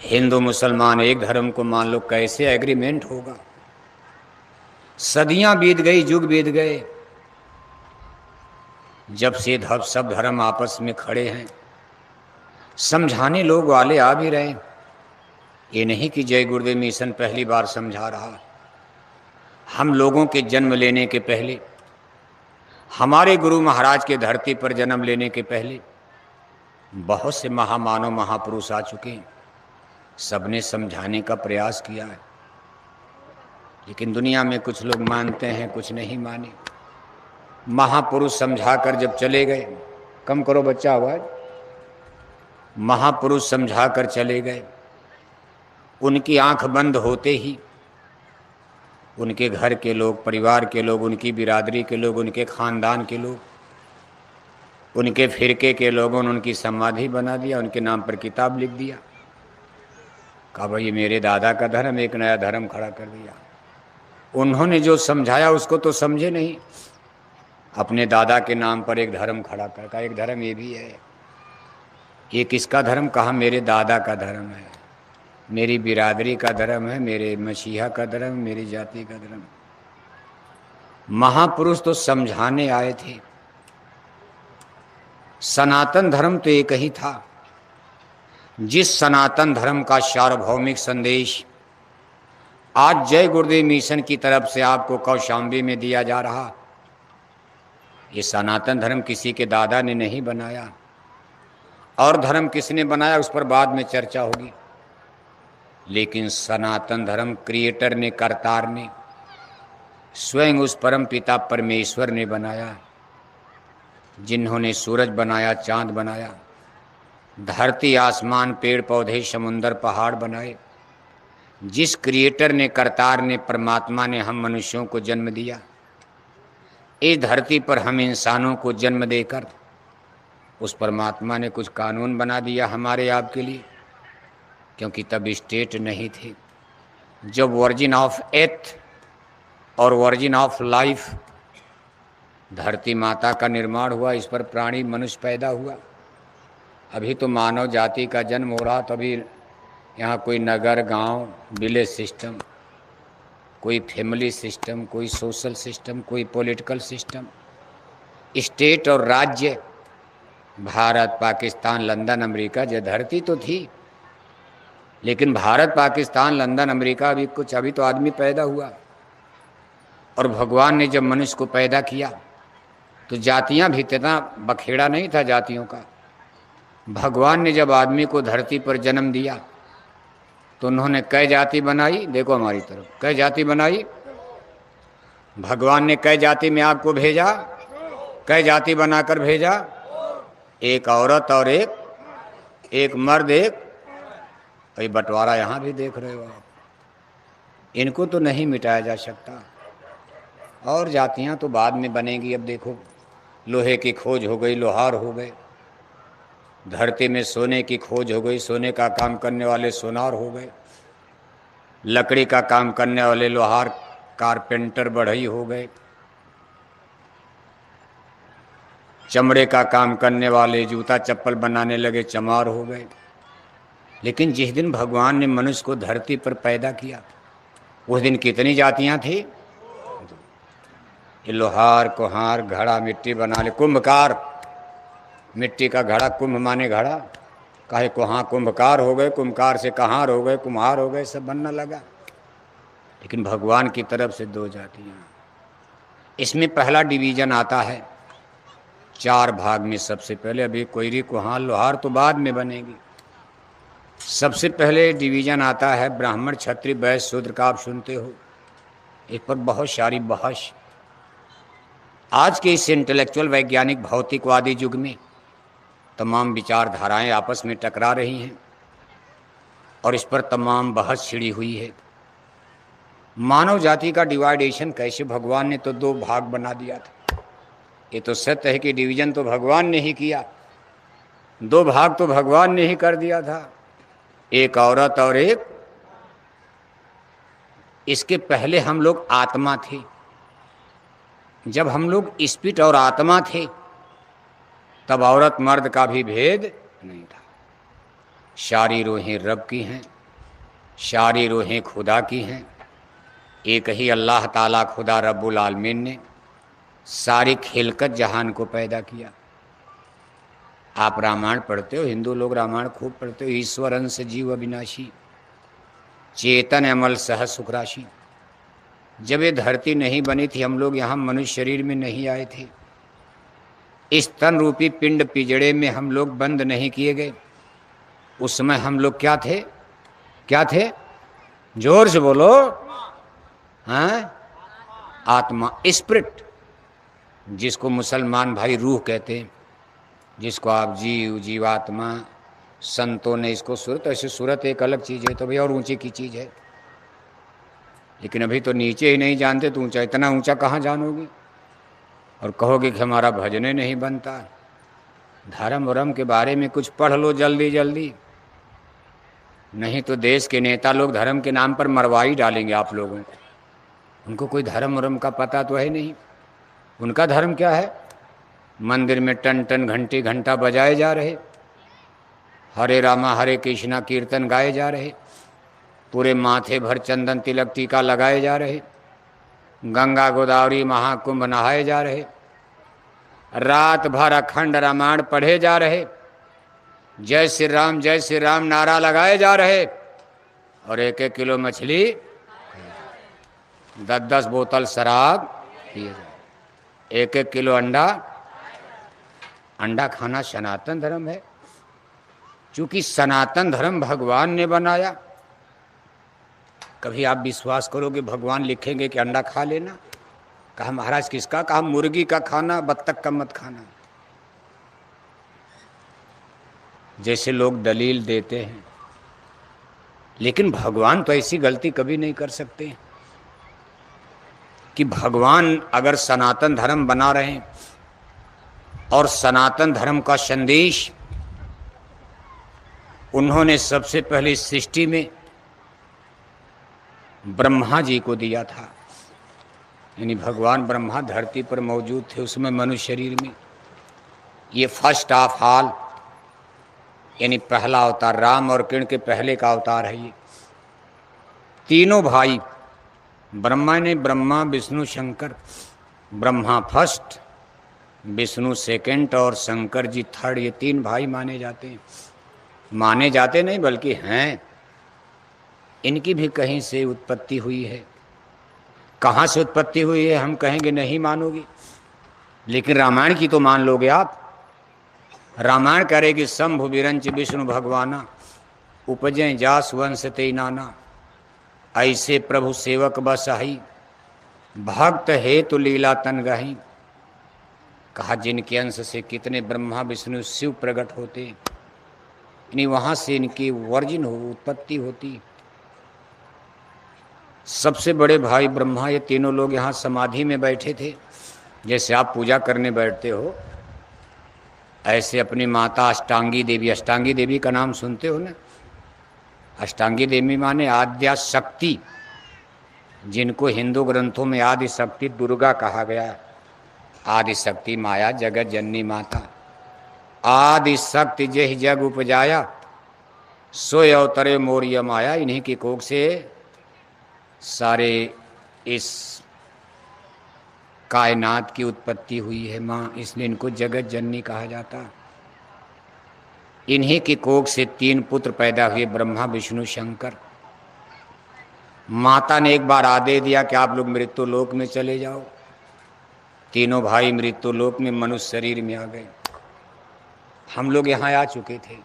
हिंदू मुसलमान एक धर्म को मान लो, कैसे एग्रीमेंट होगा? सदियां बीत गई, युग बीत गए, जब से सब धर्म आपस में खड़े हैं। समझाने लोग वाले आ भी रहे। ये नहीं कि जय गुरुदेव मिशन पहली बार समझा रहा। हम लोगों के जन्म लेने के पहले, हमारे गुरु महाराज के धरती पर जन्म लेने के पहले बहुत से महामानव महापुरुष आ चुके हैं। सबने समझाने का प्रयास किया है, लेकिन दुनिया में कुछ लोग मानते हैं, कुछ नहीं माने। महापुरुष समझाकर जब चले गए, कम करो बच्चा आवाज, महापुरुष समझाकर चले गए, उनकी आंख बंद होते ही उनके घर के लोग, परिवार के लोग, उनकी बिरादरी के लोग, उनके खानदान के लोग, उनके फिरके के लोगों ने उनकी समाधि बना दिया, उनके नाम पर किताब लिख दिया। कहा भाई ये मेरे दादा का धर्म, एक नया धर्म खड़ा कर दिया। उन्होंने जो समझाया उसको तो समझे नहीं, अपने दादा के नाम पर एक धर्म खड़ा कर, कहा एक धर्म ये भी है। ये किसका धर्म? कहा मेरे दादा का धर्म है, मेरी बिरादरी का धर्म है, मेरे मसीहा का धर्म, मेरी जाति का धर्म। महापुरुष तो समझाने आए थे। सनातन धर्म तो एक ही था। जिस सनातन धर्म का सार्वभौमिक संदेश आज जय गुरुदेव मिशन की तरफ से आपको कौशाम्बी में दिया जा रहा, ये सनातन धर्म किसी के दादा ने नहीं बनाया। और धर्म किसने बनाया उस पर बाद में चर्चा होगी, लेकिन सनातन धर्म क्रिएटर ने, करतार ने, स्वयं उस परम पिता परमेश्वर ने बनाया, जिन्होंने सूरज बनाया, चांद बनाया, धरती आसमान पेड़ पौधे समुंदर पहाड़ बनाए। जिस क्रिएटर ने, करतार ने, परमात्मा ने हम मनुष्यों को जन्म दिया, इस धरती पर हम इंसानों को जन्म देकर उस परमात्मा ने कुछ कानून बना दिया हमारे आपके लिए, क्योंकि तब स्टेट नहीं थे। जब वर्जिन ऑफ एर्थ और वर्जिन ऑफ लाइफ, धरती माता का निर्माण हुआ, इस पर प्राणी मनुष्य पैदा हुआ। अभी तो मानव जाति का जन्म हो रहा, तभी यहाँ कोई नगर गांव विलेज सिस्टम, कोई फैमिली सिस्टम, कोई सोशल सिस्टम, कोई पॉलिटिकल सिस्टम, स्टेट और राज्य, भारत पाकिस्तान लंदन अमेरिका, जो धरती तो थी, लेकिन भारत पाकिस्तान लंदन अमेरिका अभी तो आदमी पैदा हुआ। और भगवान ने जब मनुष्य को पैदा किया तो जातियां भी, इतना बखेड़ा नहीं था जातियों का। भगवान ने जब आदमी को धरती पर जन्म दिया तो उन्होंने कै जाति बनाई? देखो हमारी तरफ, कै जाति बनाई? भगवान ने कै जाति में आपको भेजा? कै जाति बनाकर भेजा? एक औरत और एक मर्द, एक ये बंटवारा यहाँ भी देख रहे हो आप। इनको तो नहीं मिटाया जा सकता। और जातियाँ तो बाद में बनेगी। अब देखो, लोहे की खोज हो गई, लोहार हो गए। धरती में सोने की खोज हो गई, सोने का काम करने वाले सोनार हो गए। लकड़ी का काम करने वाले लोहार, कारपेंटर, बढ़ई हो गए। चमड़े का काम करने वाले जूता चप्पल बनाने लगे, चमार हो गए। लेकिन जिस दिन भगवान ने मनुष्य को धरती पर पैदा किया, उस दिन कितनी जातियां थी? ये लोहार, कुम्हार, घड़ा मिट्टी बना ले, कुंभकार, मिट्टी का घड़ा, कुंभ माने घड़ा, काहे कुहाँ कुंभकार हो गए, कुंभकार से कहार हो गए, कुम्हार हो गए, सब बनना लगा। लेकिन भगवान की तरफ से दो जातियां। इसमें पहला डिवीजन आता है 4 भाग में। सबसे पहले, अभी कोयरी, कुहार, लोहार तो बाद में बनेगी। सबसे पहले डिवीजन आता है ब्राह्मण, क्षत्रिय, वैश्य, शूद्र का। आप सुनते हो, इस पर बहुत सारी बहस। आज के इस इंटेलेक्चुअल, वैज्ञानिक, भौतिकवादी युग में तमाम विचारधाराएं आपस में टकरा रही हैं और इस पर तमाम बहस छिड़ी हुई है। मानव जाति का डिवाइडेशन कैसे? भगवान ने तो 2 भाग बना दिया था। ये तो सत्य है कि डिवीजन तो भगवान ने ही किया, 2 भाग तो भगवान ने ही कर दिया था, एक औरत और एक। इसके पहले हम लोग आत्मा थे। जब हम लोग स्पिरिट और आत्मा थे, तब औरत मर्द का भी भेद नहीं था। सारी रूहें रब की हैं, सारी रूहें खुदा की हैं। एक ही अल्लाह ताला खुदा रब्बुल आलमीन ने सारी खिलकत जहान को पैदा किया। आप रामायण पढ़ते हो, हिंदू लोग रामायण खूब पढ़ते हो। ईश्वर अंश जीव अविनाशी, चेतन अमल सह सुख राशि। जब ये धरती नहीं बनी थी, हम लोग यहाँ मनुष्य शरीर में नहीं आए थे, इस तन रूपी पिंड पिजड़े में हम लोग बंद नहीं किए गए। उस समय हम लोग क्या थे? क्या थे? जोर से बोलो। हाँ, आत्मा, स्पिरिट, जिसको मुसलमान भाई रूह कहते हैं, जिसको आप जीव, जीवात्मा, संतों ने इसको सूरत, ऐसे सूरत एक अलग चीज़ है, तो भाई और ऊंची की चीज़ है। लेकिन अभी तो नीचे ही नहीं जानते, तो ऊंचा, इतना ऊंचा कहाँ जानोगे? और कहोगे कि हमारा भजने नहीं बनता। धर्म वरम के बारे में कुछ पढ़ लो जल्दी जल्दी, नहीं तो देश के नेता लोग धर्म के नाम पर मरवा ही डालेंगे आप लोगों को। उनको कोई धर्म वरम का पता तो है नहीं। उनका धर्म क्या है? मंदिर में टन टन घंटी घंटा बजाए जा रहे, हरे रामा हरे कृष्णा कीर्तन गाए जा रहे, पूरे माथे भर चंदन तिलक टीका लगाए जा रहे, गंगा गोदावरी महाकुंभ नहाए जा रहे, रात भर अखंड रामायण पढ़े जा रहे, जय श्री राम नारा लगाए जा रहे, और 1-1 किलो मछली, 10-10 बोतल शराब पिए जा रहे, 1-1 किलो अंडा। अंडा खाना सनातन धर्म है, क्योंकि सनातन धर्म भगवान ने बनाया। कभी आप विश्वास करोगे भगवान लिखेंगे कि अंडा खा लेना? कहा महाराज किसका? कहा मुर्गी का खाना, बत्तख का मत खाना। जैसे लोग दलील देते हैं, लेकिन भगवान तो ऐसी गलती कभी नहीं कर सकते कि भगवान अगर सनातन धर्म बना रहे हैं और सनातन धर्म का संदेश उन्होंने सबसे पहले सृष्टि में ब्रह्मा जी को दिया था। यानी भगवान ब्रह्मा धरती पर मौजूद थे उसमें मनुष्य शरीर में। ये फर्स्ट ऑफ ऑल, यानी पहला अवतार, राम और कृष्ण के पहले का अवतार है ये। तीनों भाई ब्रह्मा ने, ब्रह्मा विष्णु शंकर, ब्रह्मा फर्स्ट, विष्णु सेकंड और शंकर जी थर्ड। ये 3 भाई माने जाते हैं। माने जाते नहीं बल्कि हैं। इनकी भी कहीं से उत्पत्ति हुई है। कहाँ से उत्पत्ति हुई है हम कहेंगे नहीं मानोगी, लेकिन रामायण की तो मान लोगे आप। रामायण करेगी शंभु विरंच विष्णु भगवाना, उपजें जास वंश ते नाना, ऐसे प्रभु सेवक बसहाई, भक्त हेतु लीला तन गही। कहा जिनके अंश से कितने ब्रह्मा विष्णु शिव प्रकट होते, यानी वहाँ से इनकी वर्जिन हो उत्पत्ति होती। सबसे बड़े भाई ब्रह्मा, ये तीनों लोग यहाँ समाधि में बैठे थे। जैसे आप पूजा करने बैठते हो, ऐसे अपनी माता अष्टांगी देवी, अष्टांगी देवी का नाम सुनते हो ना? अष्टांगी देवी माने आद्या शक्ति, जिनको हिंदू ग्रंथों में आदि शक्ति दुर्गा कहा गया। आदि शक्ति माया जगत जननी माता, आदि शक्ति जय जग उपजाया, सोय अवतरे मोरिय माया। इन्हीं की कोख से सारे इस कायनात की उत्पत्ति हुई है माँ, इसलिए इनको जगत जननी कहा जाता। इन्हीं की कोख से 3 पुत्र पैदा हुए, ब्रह्मा विष्णु शंकर। माता ने एक बार आदेश दिया कि आप लोग मृत्यु लोक में चले जाओ। तीनों भाई मृत्यु लोक में मनुष्य शरीर में आ गए। हम लोग यहाँ आ चुके थे,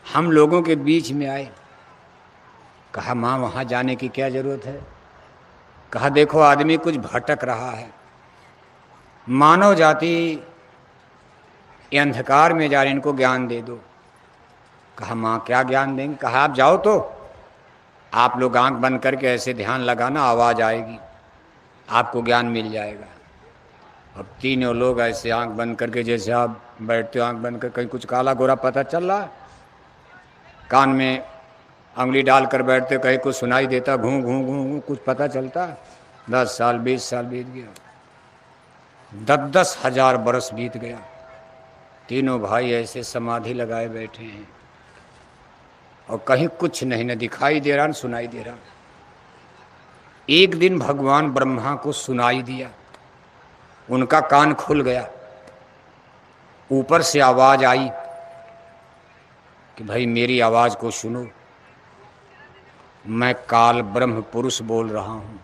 हम लोगों के बीच में आए। कहा माँ वहाँ जाने की क्या जरूरत है? कहा देखो आदमी कुछ भटक रहा है, मानव जाति ये अंधकार में जा रही, इनको ज्ञान दे दो। कहा माँ क्या ज्ञान देंगे? कहा आप जाओ तो आप लोग आंख बंद करके ऐसे ध्यान लगाना, आवाज़ आएगी, आपको ज्ञान मिल जाएगा। अब तीनों लोग ऐसे आंख बंद करके, जैसे आप बैठते हो आंख बंद कर, कहीं कुछ काला गोरा पता चल रहा, कान में अंगुली डालकर बैठते, कहीं कुछ सुनाई देता, घूं घूं घूं घूं, कुछ पता चलता। 10 साल 20 साल बीत गया, 10-10 हजार बरस बीत गया। तीनों भाई ऐसे समाधि लगाए बैठे हैं। और कहीं कुछ नहीं, न दिखाई दे रहा न सुनाई दे रहा। एक दिन भगवान ब्रह्मा को सुनाई दिया, उनका कान खुल गया, ऊपर से आवाज आई कि भाई मेरी आवाज को सुनो, मैं काल ब्रह्म पुरुष बोल रहा हूँ।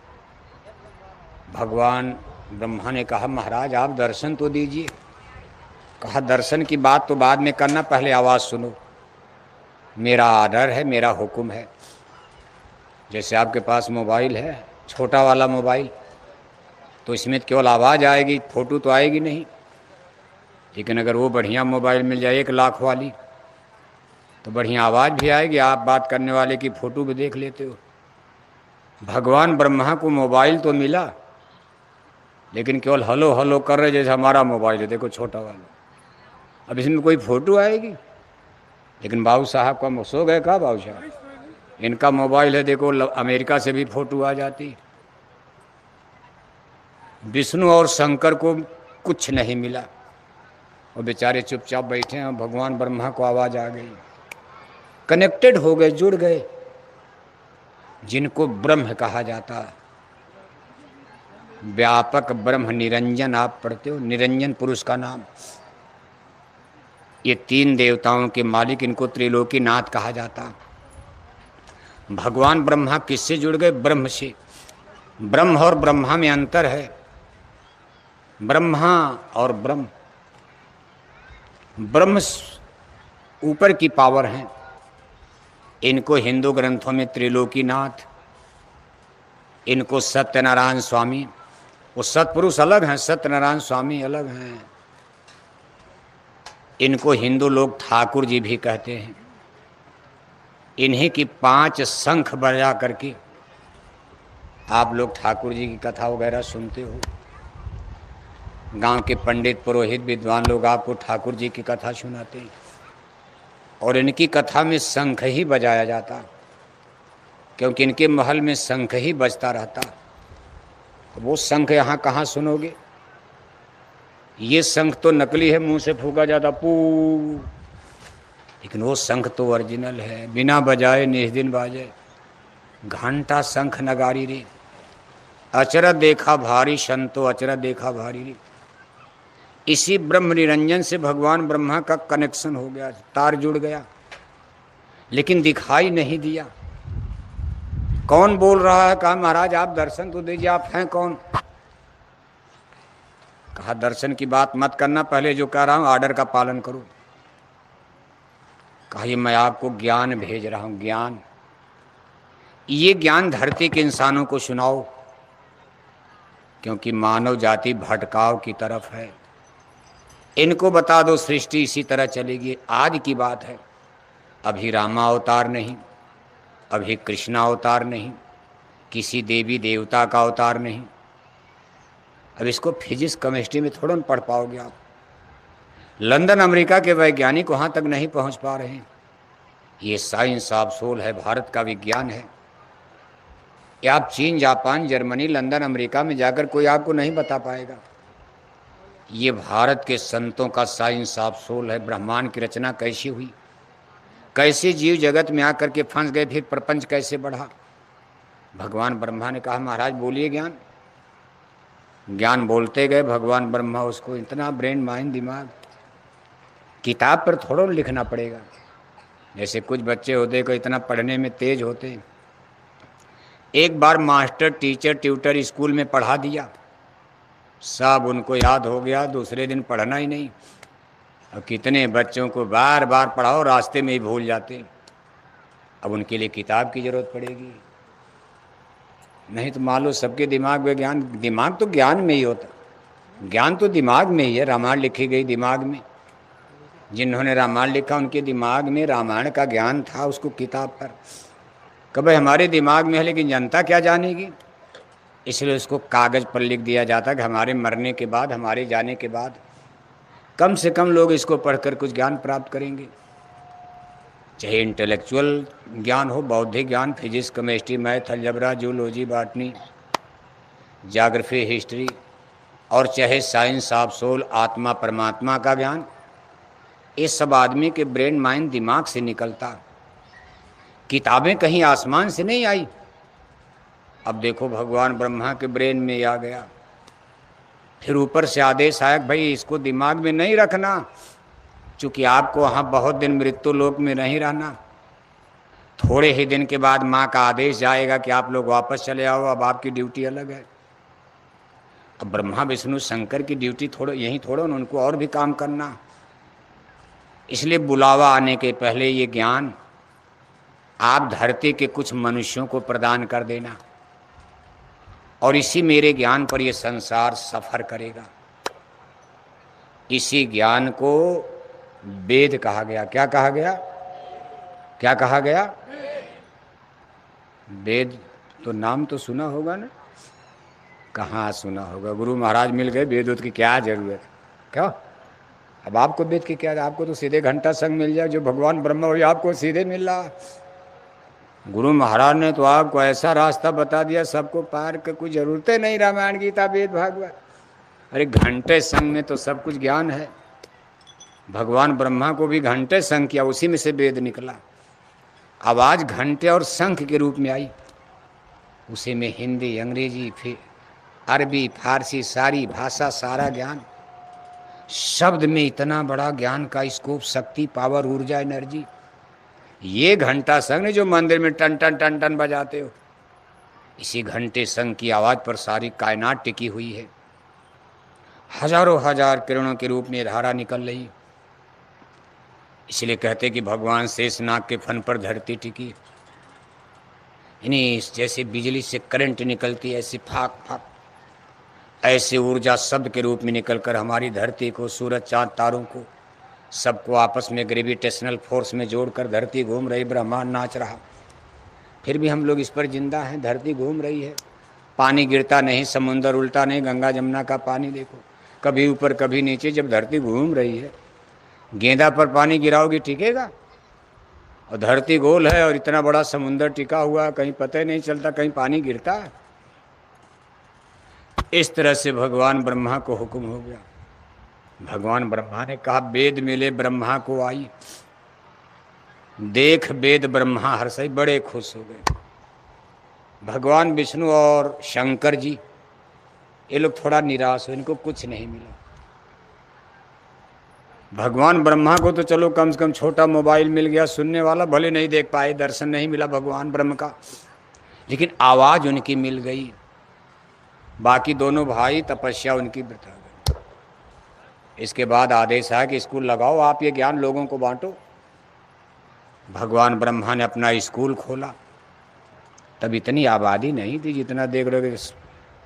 भगवान ब्रह्मा ने कहा महाराज आप दर्शन तो दीजिए। कहा दर्शन की बात तो बाद में करना, पहले आवाज़ सुनो, मेरा आर्डर है, मेरा हुक्म है। जैसे आपके पास मोबाइल है, छोटा वाला मोबाइल, तो इसमें केवल आवाज़ आएगी, फ़ोटो तो आएगी नहीं। लेकिन अगर वो बढ़िया मोबाइल मिल जाए 1 लाख वाली, तो बढ़िया आवाज़ भी आएगी, आप बात करने वाले की फ़ोटो भी देख लेते हो। भगवान ब्रह्मा को मोबाइल तो मिला, लेकिन केवल हलो हलो कर रहे, जैसे हमारा मोबाइल है देखो छोटा वाला। अब इसमें कोई फ़ोटो आएगी? लेकिन बाबू साहब का सो गए का बाबू साहब, इनका मोबाइल है देखो, अमेरिका से भी फ़ोटो आ जाती। विष्णु और शंकर को कुछ नहीं मिला, और बेचारे चुपचाप बैठे हैं। भगवान ब्रह्मा को आवाज़ आ गई, कनेक्टेड हो गए, जुड़ गए, जिनको ब्रह्म कहा जाता है। व्यापक ब्रह्म निरंजन आप पढ़ते हो, निरंजन पुरुष का नाम। ये 3 देवताओं के मालिक, इनको त्रिलोकीनाथ कहा जाता। भगवान ब्रह्मा किससे जुड़ गए? ब्रह्म से। ब्रह्म और ब्रह्मा में अंतर है, ब्रह्मा और ब्रह्म। ब्रह्म ऊपर की पावर हैं, इनको हिंदू ग्रंथों में त्रिलोकीनाथ, इनको सत्यनारायण स्वामी, वो सतपुरुष अलग हैं, सत्यनारायण स्वामी अलग हैं। इनको हिंदू लोग ठाकुर जी भी कहते हैं। इन्हीं की 5 शंख बजा करके आप लोग ठाकुर जी की कथा वगैरह सुनते हो। गांव के पंडित पुरोहित विद्वान लोग आपको ठाकुर जी की कथा सुनाते हैं, और इनकी कथा में शंख ही बजाया जाता, क्योंकि इनके महल में शंख ही बजता रहता। वो शंख यहाँ कहाँ सुनोगे? ये शंख तो नकली है, मुंह से फूका जाता पू, लेकिन वो शंख तो ओरिजिनल है, बिना बजाए निज दिन बाजे। घंटा शंख नगारी रे, अचरज देखा भारी संतो अचरज देखा भारी रे। इसी ब्रह्म निरंजन से भगवान ब्रह्मा का कनेक्शन हो गया, तार जुड़ गया, लेकिन दिखाई नहीं दिया। कौन बोल रहा है? कहा महाराज आप दर्शन तो दीजिए, आप हैं कौन? कहा दर्शन की बात मत करना, पहले जो कह रहा हूं आर्डर का पालन करो। कहा ये मैं आपको ज्ञान भेज रहा हूं, ज्ञान। ये ज्ञान धरती के इंसानों को सुनाओ, क्योंकि मानव जाति भटकाव की तरफ है। इनको बता दो सृष्टि इसी तरह चलेगी। आज की बात है, अभी रामा अवतार नहीं, अभी कृष्णा अवतार नहीं, किसी देवी देवता का अवतार नहीं। अब इसको फिजिक्स केमिस्ट्री में थोड़ा पढ़ पाओगे आप। लंदन अमेरिका के वैज्ञानिक वहाँ तक नहीं पहुँच पा रहे हैं। ये साइंस ऑफ सोल है, भारत का विज्ञान है। या आप चीन, जापान, जर्मनी, लंदन, अमेरिका में जाकर कोई आपको नहीं बता पाएगा। ये भारत के संतों का साइंस ऑफ सोल है। ब्रह्मांड की रचना कैसी हुई, कैसे जीव जगत में आकर के फंस गए, फिर प्रपंच कैसे बढ़ा। भगवान ब्रह्मा ने कहा महाराज बोलिए ज्ञान। ज्ञान बोलते गए भगवान ब्रह्मा। उसको इतना ब्रेन माइंड दिमाग, किताब पर थोड़ा लिखना पड़ेगा। जैसे कुछ बच्चे होते को इतना पढ़ने में तेज होते, एक बार मास्टर टीचर ट्यूटर स्कूल में पढ़ा दिया, सब उनको याद हो गया, दूसरे दिन पढ़ना ही नहीं। और कितने बच्चों को बार बार पढ़ाओ, रास्ते में ही भूल जाते। अब उनके लिए किताब की ज़रूरत पड़ेगी। नहीं तो मान लो सबके दिमाग में ज्ञान, दिमाग तो ज्ञान में ही होता, ज्ञान तो दिमाग में ही है। रामायण लिखी गई दिमाग में, जिन्होंने रामायण लिखा उनके दिमाग में रामायण का ज्ञान था, उसको किताब पर। कभी हमारे दिमाग में है, लेकिन जनता क्या जानेगी, इसलिए उसको कागज़ पर लिख दिया जाता कि हमारे मरने के बाद, हमारे जाने के बाद कम से कम लोग इसको पढ़कर कुछ ज्ञान प्राप्त करेंगे। चाहे इंटेलेक्चुअल ज्ञान हो, बौद्धिक ज्ञान, physics, chemistry, math, algebra, zoology, botany, geography, history, और चाहे साइंस ऑफ सोल, आत्मा परमात्मा का ज्ञान। ये सब आदमी के ब्रेन माइंड दिमाग से निकलता। किताबें कहीं आसमान से नहीं आई। अब देखो भगवान ब्रह्मा के ब्रेन में आ गया, फिर ऊपर से आदेश आया भाई इसको दिमाग में नहीं रखना, चूंकि आपको वहाँ बहुत दिन मृत्यु लोक में नहीं रहना। थोड़े ही दिन के बाद माँ का आदेश जाएगा कि आप लोग वापस चले आओ, अब आपकी ड्यूटी अलग है। अब ब्रह्मा विष्णु शंकर की ड्यूटी थोड़ा यहीं थोड़ा, उनको और भी काम करना। इसलिए बुलावा आने के पहले ये ज्ञान आप धरती के कुछ मनुष्यों को प्रदान कर देना, और इसी मेरे ज्ञान पर ये संसार सफर करेगा। इसी ज्ञान को वेद कहा गया। क्या कहा गया? क्या कहा गया? वेद तो नाम तो सुना होगा ना? कहाँ सुना होगा? गुरु महाराज मिल गए, वेद की क्या जरूरत? क्या अब आपको वेद की क्या? आपको तो सीधे घंटा संग मिल जाए, जो भगवान ब्रह्मा हुई आपको सीधे मिल रहा। गुरु महाराज ने तो आपको ऐसा रास्ता बता दिया, सबको पार के कोई जरूरत नहीं रामायण गीता वेद भागवत। अरे घंटे संग में तो सब कुछ ज्ञान है। भगवान ब्रह्मा को भी घंटे संग किया, उसी में से वेद निकला। आवाज घंटे और शंख के रूप में आई, उसी में हिंदी, अंग्रेजी, फिर अरबी, फारसी, सारी भाषा, सारा ज्ञान। शब्द में इतना बड़ा ज्ञान का स्कोप, शक्ति, पावर, ऊर्जा, एनर्जी। ये घंटा संग जो मंदिर में टन टन टन टन बजाते हो, इसी घंटे संग की आवाज पर सारी कायनात टिकी हुई है। हजारों हजार किरणों के रूप में धारा निकल रही। इसलिए कहते कि भगवान शेषनाग के फन पर धरती टिकी। इन्हीं जैसे बिजली से करंट निकलती है, ऐसी फाक फाक, ऐसे ऊर्जा शब्द के रूप में निकलकर हमारी धरती को, सूरज, चांद, तारों को, सबको आपस में ग्रेविटेशनल फोर्स में जोड़कर धरती घूम रही, ब्रह्मांड नाच रहा। फिर भी हम लोग इस पर जिंदा हैं, धरती घूम रही है। पानी गिरता नहीं, समुंदर उल्टा नहीं। गंगा जमुना का पानी देखो, कभी ऊपर कभी नीचे। जब धरती घूम रही है, गेंदा पर पानी गिराओगी टिकेगा? और धरती गोल है और इतना बड़ा समुंदर टिका हुआ, कहीं पता ही नहीं चलता कहीं पानी गिरता है। इस तरह से भगवान ब्रह्मा को हुक्म हो गया। भगवान ब्रह्मा ने कहा वेद मिले ब्रह्मा को आई, देख वेद ब्रह्मा हर्षई, बड़े खुश हो गए। भगवान विष्णु और शंकर जी ये लोग थोड़ा निराश हुए, इनको कुछ नहीं मिला। भगवान ब्रह्मा को तो चलो कम से कम छोटा मोबाइल मिल गया सुनने वाला, भले नहीं देख पाए, दर्शन नहीं मिला भगवान ब्रह्म का, लेकिन आवाज उनकी मिल गई। बाकी दोनों भाई तपस्या उनकी बता गई। इसके बाद आदेश आया कि स्कूल लगाओ, आप ये ज्ञान लोगों को बांटो। भगवान ब्रह्मा ने अपना स्कूल खोला। तब इतनी आबादी नहीं थी जितना देख रहे हो,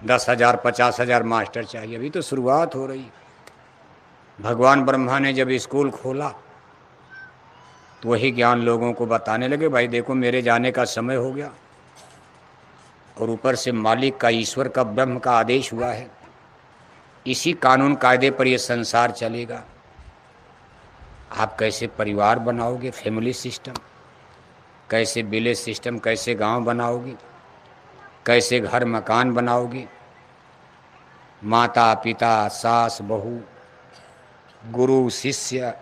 10,000 50,000 मास्टर चाहिए, अभी तो शुरुआत हो रही। भगवान ब्रह्मा ने जब स्कूल खोला तो वही ज्ञान लोगों को बताने लगे, भाई देखो मेरे जाने का समय हो गया, और ऊपर से मालिक का, ईश्वर का, ब्रह्म का आदेश हुआ है। इसी कानून कायदे पर यह संसार चलेगा। आप कैसे परिवार बनाओगे, फैमिली सिस्टम, कैसे विलेज सिस्टम, कैसे गांव बनाओगे, कैसे घर मकान बनाओगे, माता पिता, सास बहू, गुरु शिष्य,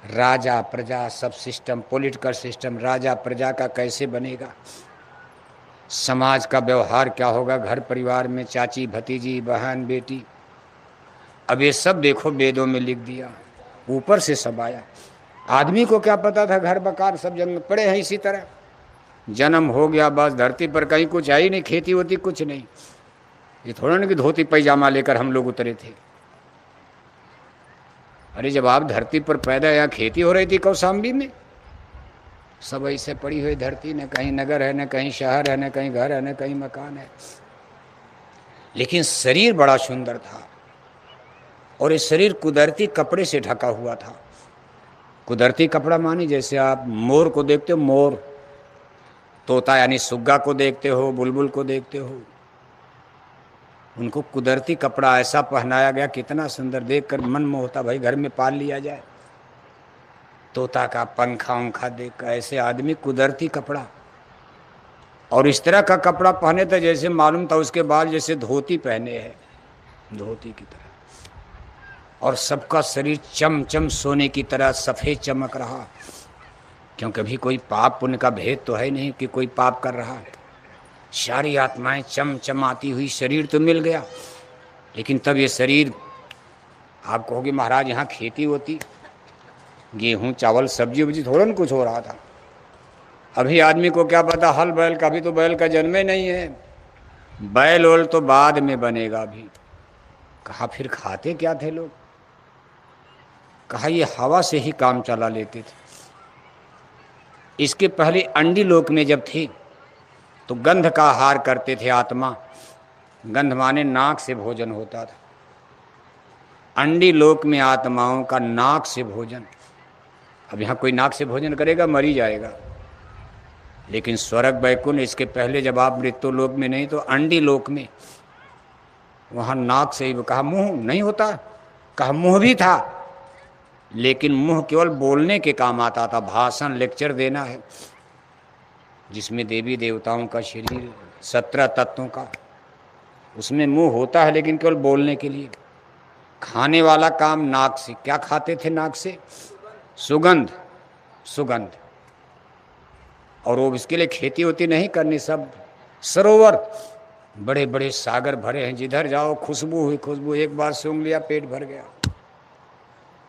राजा प्रजा, सब सिस्टम, पॉलिटिकल सिस्टम, राजा प्रजा का कैसे बनेगा, समाज का व्यवहार क्या होगा, घर परिवार में चाची भतीजी, बहन बेटी। अब ये सब देखो वेदों में लिख दिया, ऊपर से सब आया। आदमी को क्या पता था, घर मकान सब जन्म पड़े हैं इसी तरह, जन्म हो गया बस, धरती पर कहीं कुछ आई नहीं, खेती होती कुछ नहीं। ये थोड़ा ना कि धोती पैजामा लेकर हम लोग उतरे थे। अरे जब आप धरती पर पैदा, यहाँ खेती हो रही थी कौशाम्बी में, सब ऐसे पड़ी हुई धरती, न कहीं नगर है, न कहीं शहर है, न कहीं घर है, न कहीं मकान है, लेकिन शरीर बड़ा सुंदर था। और ये शरीर कुदरती कपड़े से ढका हुआ था। कुदरती कपड़ा मानी जैसे आप मोर को देखते हो, मोर, तोता यानी सुग्गा को देखते हो, बुलबुल को देखते हो, उनको कुदरती कपड़ा ऐसा पहनाया गया, कितना सुंदर, देखकर मन मोहता, भाई घर में पाल लिया जाए। तोता का पंखा उंखा देखकर ऐसे आदमी कुदरती कपड़ा, और इस तरह का कपड़ा पहने थे जैसे मालूम था उसके बाद जैसे धोती पहने हैं, धोती की तरह। और सबका शरीर चम चम सोने की तरह सफ़ेद चमक रहा। क्योंकि अभी कोई पाप पुण्य का भेद तो है नहीं कि कोई पाप कर रहा है। सारी आत्माएं चमचमाती हुई, शरीर तो मिल गया, लेकिन तब ये शरीर, आप कहोगे महाराज यहाँ खेती होती, गेहूँ चावल सब्जी वब्जी थोड़ा न कुछ हो रहा था। अभी आदमी को क्या पता हल बैल का, अभी तो बैल का जन्म ही नहीं है, बैल ओल तो बाद में बनेगा। अभी कहा फिर खाते क्या थे लोग? कहा ये हवा से ही काम चला लेते थे। इसके पहले अंडी लोक में जब थे तो गंध का आहार करते थे आत्मा। गंध माने नाक से भोजन होता था। अंडी लोक में आत्माओं का नाक से भोजन। अब यहाँ कोई नाक से भोजन करेगा मर ही जाएगा। लेकिन स्वर्ग वैकुंठ इसके पहले जब आप मृत्यु लोक में नहीं तो अंडी लोक में, वहाँ नाक से ही। कहा मुंह नहीं होता? कहा मुंह भी था, लेकिन मुंह केवल बोलने के काम आता था, भाषण लेक्चर देना है, जिसमें देवी देवताओं का शरीर 17 तत्वों का, उसमें मुंह होता है लेकिन केवल बोलने के लिए। खाने वाला काम नाक से। क्या खाते थे नाक से? सुगंध, सुगंध। और वो इसके लिए खेती होती नहीं करनी, सब सरोवर, बड़े बड़े सागर भरे हैं, जिधर जाओ खुशबू हुई खुशबू, एक बार सूंघ लिया पेट भर गया।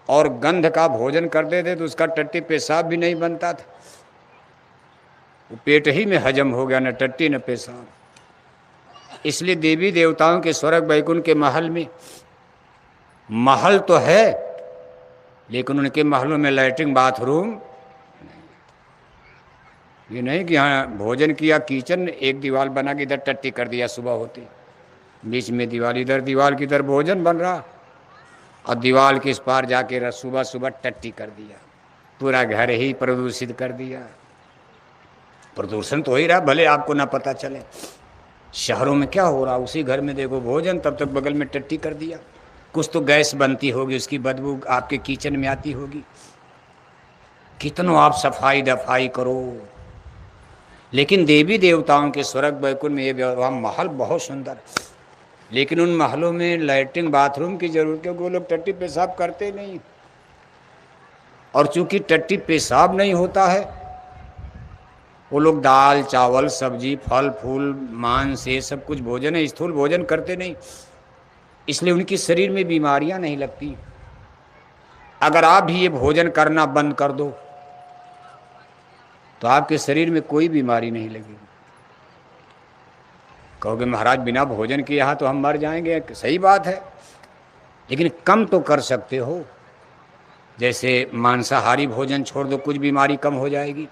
और गंध का भोजन करते थे तो उसका टट्टी पेशाब भी नहीं बनता था, वो पेट ही में हजम हो गया, न टट्टी न पेशाब। इसलिए देवी देवताओं के स्वर्ग वैकुंठ के महल में, महल तो है लेकिन उनके महलों में लैट्रिन बाथरूम नहीं। ये नहीं कि यहाँ भोजन किया, किचन एक दीवार बना के इधर टट्टी कर दिया, सुबह होती बीच में दीवार, इधर दीवार की इधर भोजन बन रहा, और दीवार के इस पार जाके सुबह सुबह टट्टी कर दिया, पूरा घर ही प्रदूषित कर दिया। प्रदूषण तो हो ही रहा, भले आपको ना पता चले। शहरों में क्या हो रहा, उसी घर में देखो भोजन, तब तक बगल में टट्टी कर दिया। कुछ तो गैस बनती होगी, उसकी बदबू आपके किचन में आती होगी। कितनों आप सफाई दफाई करो, लेकिन देवी देवताओं के स्वर्ग वैकुंठ में ये महल बहुत सुंदर, लेकिन उन महलों में लैट्रिन बाथरूम की जरूरत, क्योंकि वो लोग टट्टी पेशाब करते नहीं। और चूंकि टट्टी पेशाब नहीं होता है, वो लोग दाल चावल सब्जी फल फूल मांस ये सब कुछ भोजन है, स्थूल भोजन करते नहीं, इसलिए उनकी शरीर में बीमारियां नहीं लगती। अगर आप भी ये भोजन करना बंद कर दो तो आपके शरीर में कोई बीमारी नहीं लगेगी। कहोगे महाराज बिना भोजन किए यहाँ तो हम मर जाएंगे, सही बात है, लेकिन कम तो कर सकते हो। जैसे मांसाहारी भोजन छोड़ दो, कुछ बीमारी कम हो जाएगी।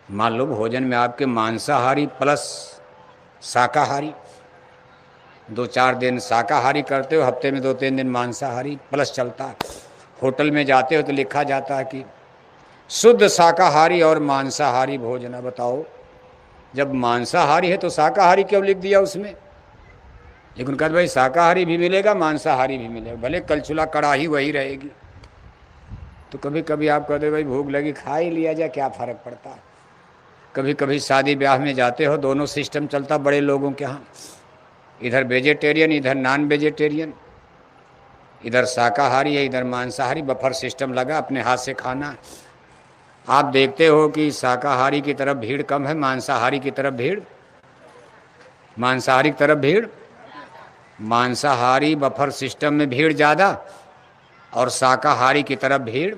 मान लो भोजन में आपके मांसाहारी प्लस शाकाहारी, 2-4 दिन शाकाहारी करते हो, हफ्ते में 2-3 दिन मांसाहारी प्लस चलता है। होटल में जाते हो तो लिखा जाता है कि शुद्ध शाकाहारी और मांसाहारी भोजन। बताओ, जब मांसाहारी है तो शाकाहारी क्यों लिख दिया उसमें? लेकिन कहते भाई शाकाहारी भी मिलेगा मांसाहारी भी मिलेगा, भले कलछुला कड़ाही वही रहेगी। तो कभी कभी आप कहते भाई भूख लगी खा ही लिया जाए, क्या फ़र्क पड़ता है। कभी कभी शादी ब्याह में जाते हो, दोनों सिस्टम चलता बड़े लोगों के यहाँ, इधर वेजिटेरियन इधर नॉन वेजिटेरियन, इधर शाकाहारी है इधर मांसाहारी, बफर सिस्टम लगा, अपने हाथ से खाना। आप देखते हो कि शाकाहारी की तरफ भीड़ कम है, मांसाहारी की तरफ भीड़, मांसाहारी की तरफ भीड़, मांसाहारी बफर सिस्टम में भीड़ ज़्यादा और शाकाहारी की तरफ भीड़।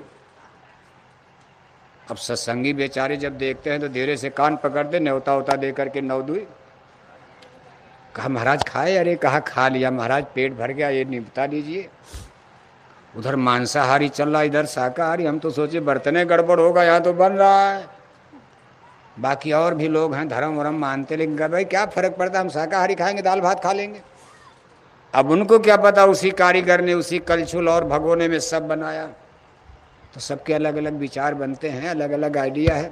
अब सत्संगी बेचारे जब देखते हैं तो धीरे से कान पकड़ते, न्योता उता दे करके नवदुई। कहा महाराज खाए? अरे कहा खा लिया महाराज, पेट भर गया, ये निपटा लीजिए। उधर मांसाहारी चल रहा, इधर शाकाहारी। हम तो सोचे बर्तने गड़बड़ होगा, यहाँ तो बन रहा है। बाकी और भी लोग हैं धर्म वरम मानते, लेकिन कहा भाई क्या फ़र्क पड़ता, हम शाकाहारी खाएंगे, दाल भात खा लेंगे। अब उनको क्या पता उसी कारीगर ने उसी कलछुल और भगोने में सब बनाया। तो सबके अलग अलग विचार बनते हैं, अलग अलग आइडिया है।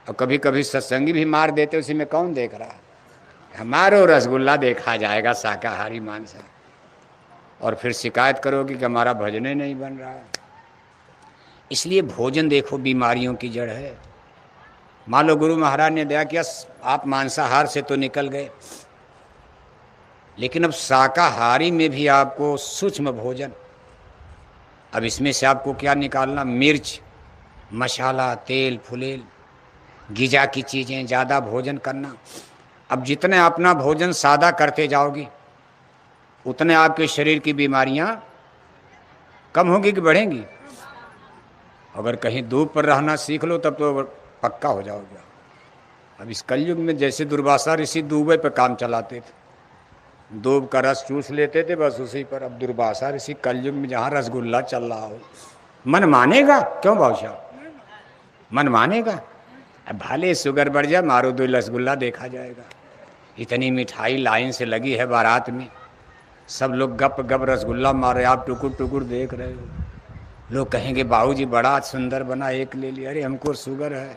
और कभी कभी सत्संगी भी मार देते, उसी में कौन देख रहा है। हमारो रसगुल्ला देखा जाएगा शाकाहारी मांसाहारी, और फिर शिकायत करोगे कि हमारा भोजन ही नहीं बन रहा है। इसलिए भोजन देखो बीमारियों की जड़ है। मान लो गुरु महाराज ने दया किया, आप मांसाहार से तो निकल गए, लेकिन अब शाकाहारी में भी आपको सूक्ष्म भोजन, अब इसमें से आपको क्या निकालना, मिर्च, मसाला, तेल, फुलेल, गिजा की चीज़ें, ज़्यादा भोजन करना। अब जितने अपना भोजन सादा करते जाओगी उतने आपके शरीर की बीमारियां कम होगी कि बढ़ेंगी। अगर कहीं धूप पर रहना सीख लो तब तो पक्का हो जाओगे। अब इस कलयुग में जैसे दुर्वासा ऋषि दूबे पे काम चलाते थे, दूब का रस चूस लेते थे बस उसी पर। अब दुर्वासा ऋषि कलयुग में जहाँ रसगुल्ला चल रहा हो, मन मानेगा क्यों बादशाह? मन मानेगा? अब भाले शुगर बढ़ जाए, मारो दो रसगुल्ला देखा जाएगा। इतनी मिठाई लाइन से लगी है बारात में, सब लोग गप गप रसगुल्ला मार रहे, आप टुकुर टुकुर देख रहे हो। लोग कहेंगे बाबूजी बड़ा सुंदर बना, एक ले लिया। अरे हमको शुगर है।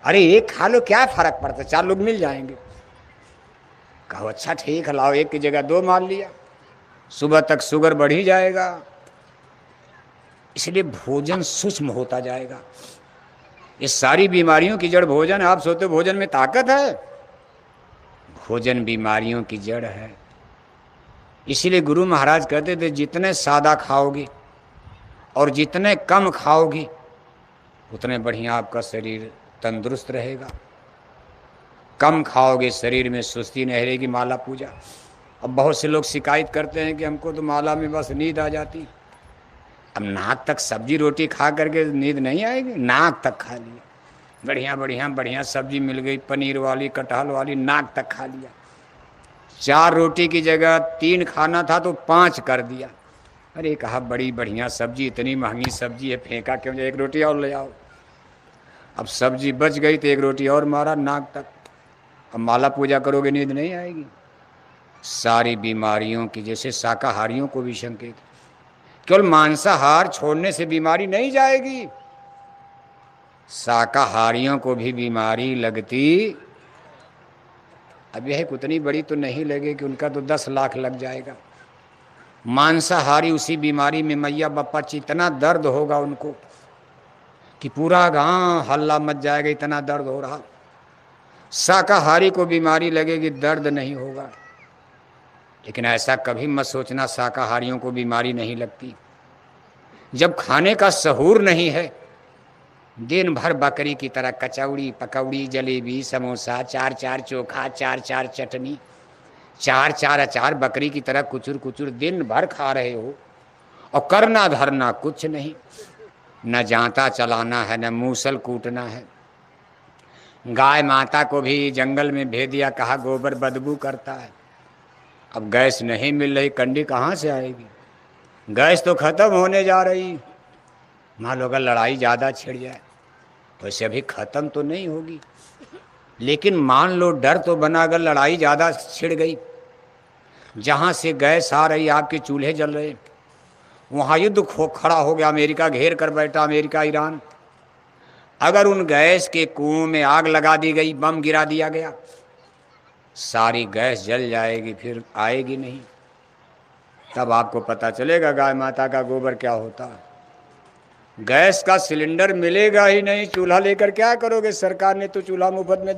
अरे एक खा लो, क्या फर्क पड़ता, 4 लोग मिल जाएंगे। कहो अच्छा ठीक है, लाओ, एक की जगह 2 मार लिया, सुबह तक शुगर बढ़ ही जाएगा। इसलिए भोजन सूक्ष्म होता जाएगा। ये सारी बीमारियों की जड़ भोजन है। आप सोचते हो भोजन में ताकत है? भोजन बीमारियों की जड़ है। इसीलिए गुरु महाराज कहते थे जितने सादा खाओगी और जितने कम खाओगी उतने बढ़िया आपका शरीर तंदुरुस्त रहेगा। कम खाओगे शरीर में सुस्ती नहीं रहेगी। माला पूजा, अब बहुत से लोग शिकायत करते हैं कि हमको तो माला में बस नींद आ जाती। अब नाक तक सब्जी रोटी खा करके नींद नहीं आएगी? नाक तक खा लिया, बढ़िया बढ़िया बढ़िया सब्जी मिल गई, पनीर वाली, कटहल वाली, नाक तक खा लिया। 4 रोटी की जगह 3 खाना था तो 5 कर दिया। अरे कहा बड़ी बढ़िया सब्जी, इतनी महंगी सब्जी है, फेंका क्यों जाए, 1 रोटी और ले आओ। अब सब्जी बच गई तो 1 रोटी और मारा नाक तक। अब माला पूजा करोगे नींद नहीं आएगी। सारी बीमारियों की, जैसे शाकाहारियों को भी संकेत, केवल मांसाहार छोड़ने से बीमारी नहीं जाएगी, शाकाहारियों को भी बीमारी लगती। अब यह उतनी बड़ी तो नहीं लगेगी, उनका तो 10 लाख लग जाएगा। मांसाहारी उसी बीमारी में मैया बप्पा इतना दर्द होगा उनको कि पूरा गांव हल्ला मच जाएगा, इतना दर्द हो रहा। शाकाहारी को बीमारी लगेगी, दर्द नहीं होगा। लेकिन ऐसा कभी मत सोचना शाकाहारियों को बीमारी नहीं लगती। जब खाने का सहूर नहीं है, दिन भर बकरी की तरह कचौड़ी, पकौड़ी, जलेबी, समोसा, 4-4 चोखा, 4-4 चटनी, 4-4 अचार, बकरी की तरह कुचुर कुचुर दिन भर खा रहे हो और करना धरना कुछ नहीं। न जांता चलाना है, न मूसल कूटना है। गाय माता को भी जंगल में भेज दिया, कहा गोबर बदबू करता है। अब गैस नहीं मिल रही, कंडी कहाँ से आएगी? गैस तो खत्म होने जा रही। मान लो अगर लड़ाई ज़्यादा छिड़ जाए तो इसे अभी ख़त्म तो नहीं होगी, लेकिन मान लो डर तो बना, अगर लड़ाई ज़्यादा छिड़ गई, जहाँ से गैस आ रही, आपके चूल्हे जल रहे, वहाँ युद्ध खड़ा हो गया, अमेरिका घेर कर बैठा, अमेरिका ईरान। अगर उन गैस के कुओं में आग लगा दी गई, बम गिरा दिया गया, सारी गैस जल जाएगी, फिर आएगी नहीं। तब आपको पता चलेगा गाय माता का गोबर क्या होता है। गैस का सिलेंडर मिलेगा ही नहीं, चूल्हा लेकर क्या करोगे? सरकार ने तो चूल्हा मुफ्त में